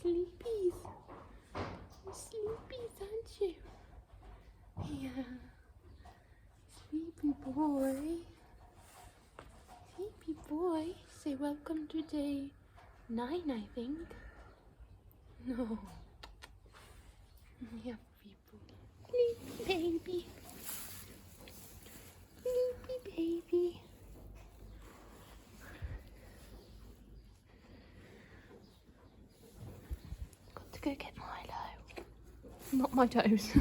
sleepies. You're sleepies, aren't you? Yeah. Sleepy boy. Sleepy boy. Say welcome to day 9, I think. No. Yeah, people. Sleepy baby. Sleepy baby. Got to go get Milo. Not my toes.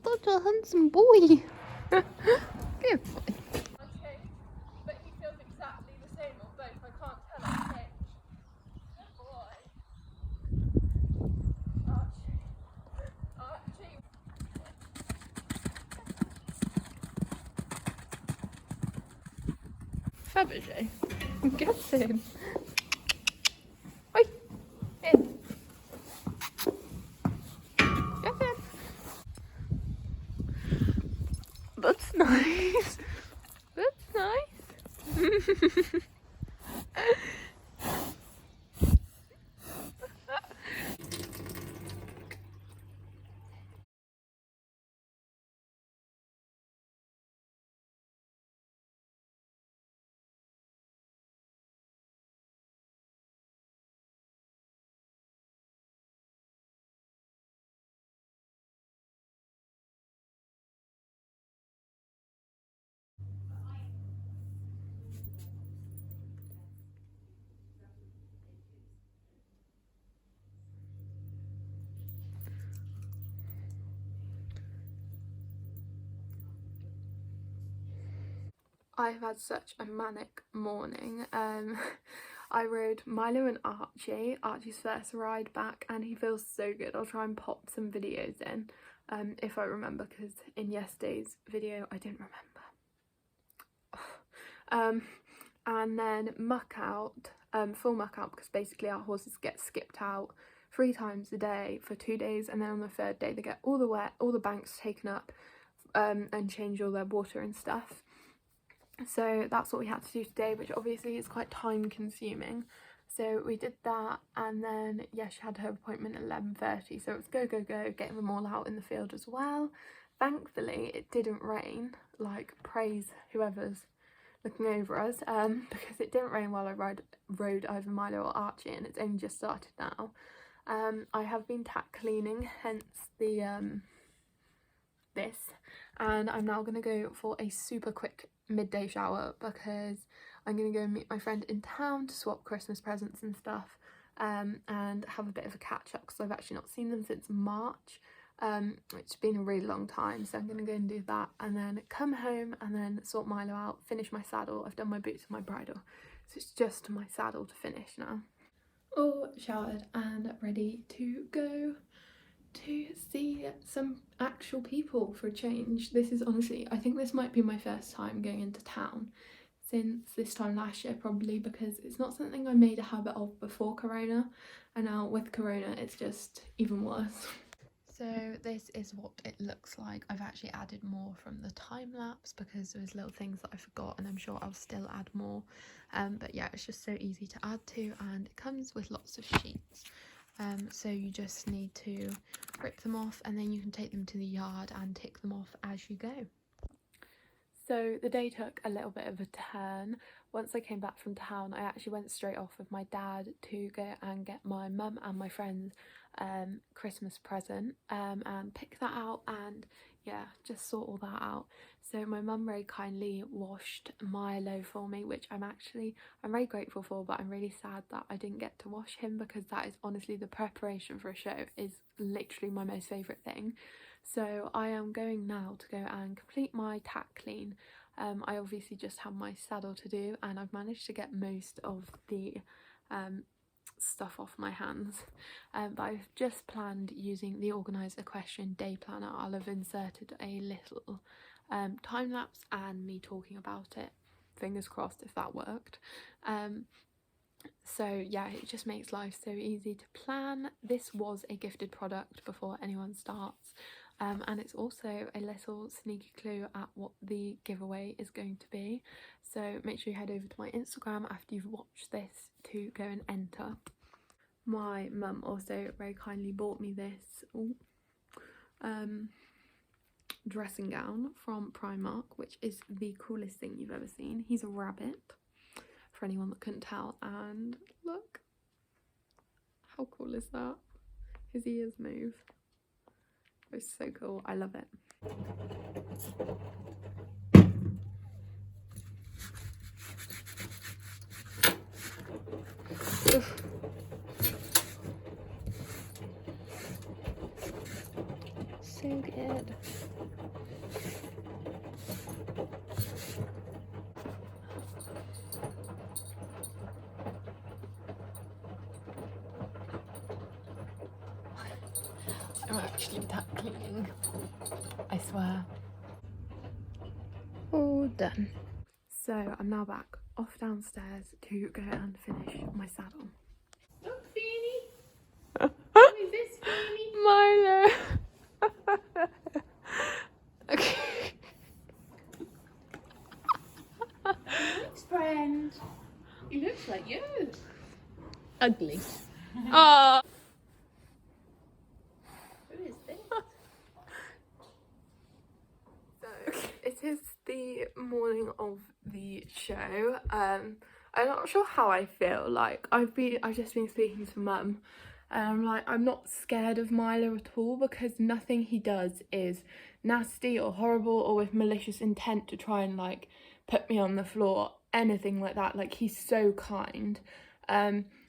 Such a handsome boy. Good boy. Okay, but he feels exactly the same on both. I can't tell it. Good boy. Archie. Archie. Fabergé. Get in. Oi. In. Get in. That's nice. That's nice. I've had such a manic morning. I rode Milo and Archie, Archie's first ride back, and he feels so good. I'll try and pop some videos in if I remember, because in yesterday's video I didn't remember. And then muck out, full muck out, because basically our horses get skipped out 3 times a day for 2 days, and then on the 3rd day they get all the banks taken up and change all their water and stuff. So that's what we had to do today, which obviously is quite time consuming. So we did that, and then yeah, she had her appointment at 11:30, so it was go go go, getting them all out in the field as well. Thankfully it didn't rain, like praise whoever's looking over us, because it didn't rain while I rode either Milo or Archie, and it's only just started now. I have been tack cleaning, hence the this, and I'm now gonna go for a super quick midday shower because I'm gonna go and meet my friend in town to swap Christmas presents and stuff, and have a bit of a catch up because I've actually not seen them since March, which has been a really long time. So I'm gonna go and do that, and then come home and then sort Milo out, finish my saddle. I've done my boots and my bridle, so it's just my saddle to finish now. All showered and ready to go to see some actual people for a change. This is honestly, I think this might be my first time going into town since this time last year, probably, because it's not something I made a habit of before Corona, and now with Corona it's just even worse. So this is what it looks like. I've actually added more from the time lapse because there was little things that I forgot, and I'm sure I'll still add more, but yeah, it's just so easy to add to, and it comes with lots of sheets. So you just need to rip them off, and then you can take them to the yard and tick them off as you go. So the day took a little bit of a turn. Once I came back from town, I actually went straight off with my dad to go and get my mum and my friends Christmas present, and pick that out, and yeah, just sort all that out. So my mum very kindly washed Milo for me, which I'm very grateful for, but I'm really sad that I didn't get to wash him, because that is honestly, the preparation for a show is literally my most favourite thing. So I am going now to go and complete my tack clean. I obviously just have my saddle to do, and I've managed to get most of the stuff off my hands, but I've just planned using the organised Equestrian day planner. I'll have inserted a little time lapse and me talking about it, fingers crossed if that worked. So yeah, it just makes life so easy to plan. This was a gifted product before anyone starts, and it's also a little sneaky clue at what the giveaway is going to be, so make sure you head over to my Instagram after you've watched this to go and enter. My mum also very kindly bought me this dressing gown from Primark, which is the coolest thing you've ever seen. He's a rabbit, for anyone that couldn't tell, and look, how cool is that? His ears move. It's so cool. I love it. So good. I'm actually that cleaning, I swear. All done. So I'm now back off downstairs to go and finish my saddle. Look, Fanny. Who is this, Fanny? Milo. Okay. Nice friend. He looks like you. Ugly. Oh. Who is this? So it is the morning of the show. I'm not sure how I feel. Like I've just been speaking to Mum, and I'm like, I'm not scared of Milo at all, because nothing he does is nasty or horrible or with malicious intent to try and like put me on the floor, anything like that. Like, he's so kind.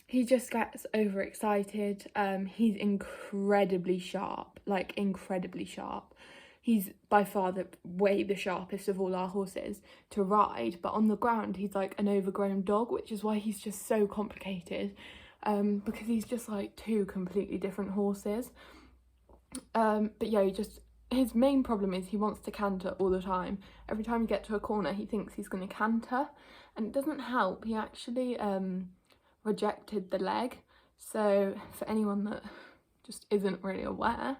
He just gets overexcited. He's incredibly sharp, like incredibly sharp. He's by far the sharpest of all our horses to ride, but on the ground he's like an overgrown dog, which is why he's just so complicated, because he's just like two completely different horses. But yeah, his main problem is he wants to canter all the time. Every time you get to a corner he thinks he's going to canter, and it doesn't help. He actually rejected the leg. So for anyone that just isn't really aware,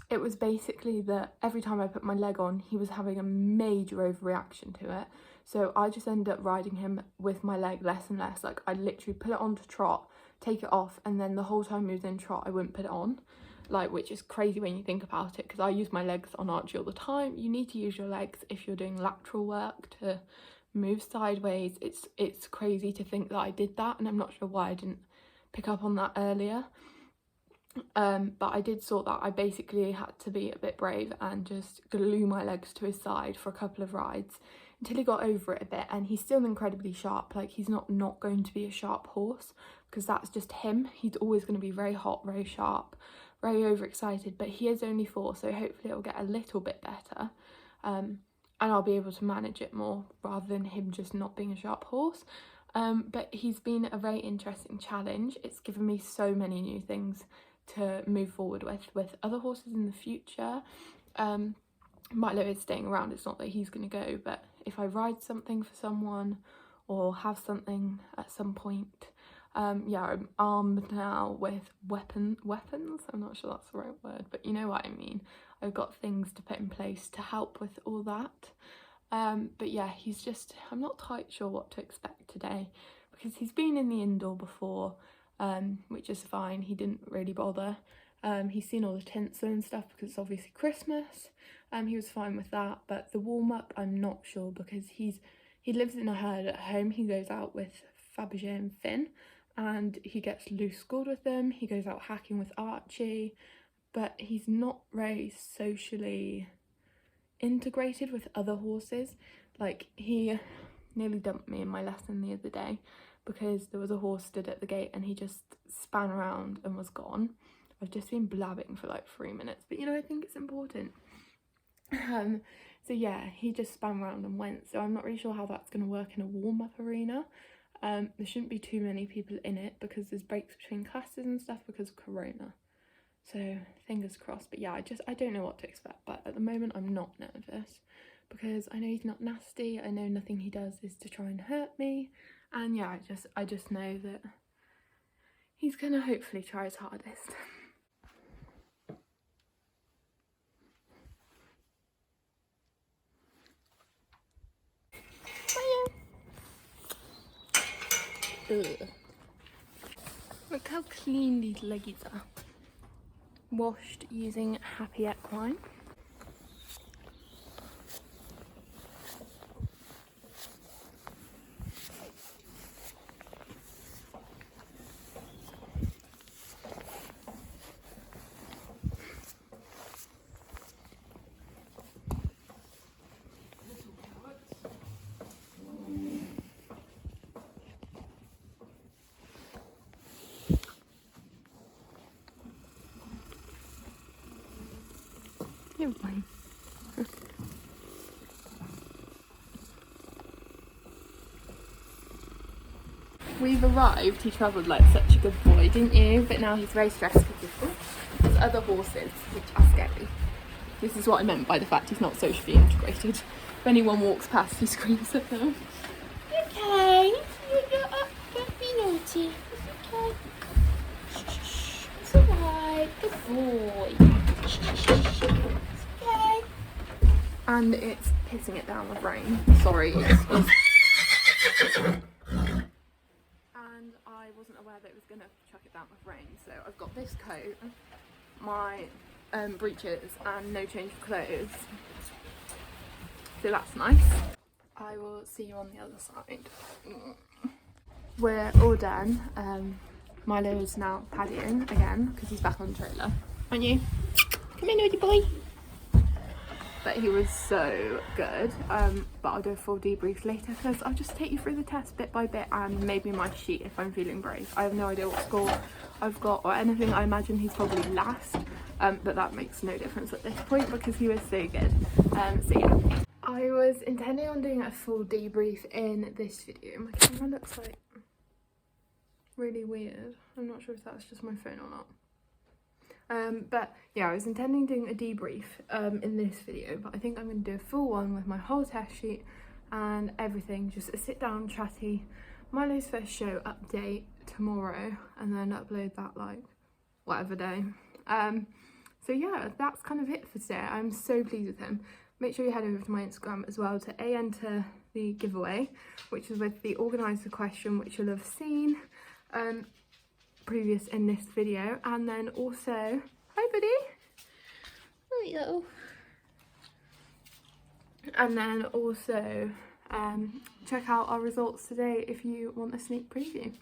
it was basically that every time I put my leg on, he was having a major overreaction to it. So I just ended up riding him with my leg less and less. Like, I'd literally put it on to trot, take it off, and then the whole time he was in trot, I wouldn't put it on. Like, which is crazy when you think about it, because I use my legs on Archie all the time. You need to use your legs if you're doing lateral work to move sideways. It's crazy to think that I did that, and I'm not sure why I didn't pick up on that earlier. But I did sort that. I basically had to be a bit brave and just glue my legs to his side for a couple of rides until he got over it a bit. And he's still incredibly sharp. Like, he's not going to be a sharp horse, because that's just him. He's always going to be very hot, very sharp, very overexcited. But he is only 4, so hopefully it'll get a little bit better, and I'll be able to manage it more rather than him just not being a sharp horse. But he's been a very interesting challenge. It's given me so many new things to move forward with other horses in the future. Milo is staying around. It's not that he's going to go, but if I ride something for someone or have something at some point, yeah, I'm armed now with weapons. I'm not sure that's the right word, but you know what I mean. I've got things to put in place to help with all that. But yeah, I'm not quite sure what to expect today, because he's been in the indoor before, which is fine. He didn't really bother. He's seen all the tinsel and stuff because it's obviously Christmas. He was fine with that, but the warm-up, I'm not sure, because he lives in a herd at home. He goes out with Fabergé and Finn, and he gets loose schooled with them. He goes out hacking with Archie, but he's not very socially integrated with other horses. Like, he nearly dumped me in my lesson the other day because there was a horse stood at the gate and he just span around and was gone. I've just been blabbing for like 3 minutes, but you know, I think it's important. So yeah, he just span around and went. So I'm not really sure how that's going to work in a warm-up arena. There shouldn't be too many people in it because there's breaks between classes and stuff because of Corona. So fingers crossed. But yeah, I don't know what to expect, but at the moment I'm not nervous because I know he's not nasty. I know nothing he does is to try and hurt me, and yeah, I just know that he's gonna hopefully try his hardest. Look how clean these leggies are. Washed using Happy Equine. We've arrived. He travelled like such a good boy, didn't you? But now he's very stressed because there's other horses which are scary. This is what I meant by the fact he's not socially integrated. If anyone walks past, he screams at them. Okay, you're up, don't be naughty. It's okay. Shh, it's alright, good boy. Shh, it's okay. And it's pissing it down with rain. Sorry, it's and I wasn't aware that it was going to chuck it down with rain, so I've got this coat, my breeches and no change of clothes, so that's nice. I will see you on the other side. We're all done. Milo is now paddying again because he's back on the trailer, aren't you? Come in, naughty boy. But he was so good, but I'll do a full debrief later because I'll just take you through the test bit by bit and maybe my sheet if I'm feeling brave. I have no idea what score I've got or anything. I imagine he's probably last, but that makes no difference at this point because he was so good. So yeah, I was intending on doing a full debrief in this video. My camera looks like really weird. I'm not sure if that's just my phone or not. But yeah, I was intending doing a debrief in this video, but I think I'm going to do a full one with my whole test sheet and everything, just a sit down chatty Milo's first show update tomorrow and then upload that like whatever day. So yeah, that's kind of it for today. I'm so pleased with him. Make sure you head over to my Instagram as well to enter the giveaway, which is with the organiser question, which you'll have seen previous in this video, and then also hi buddy, hello. And then also check out our results today if you want a sneak preview.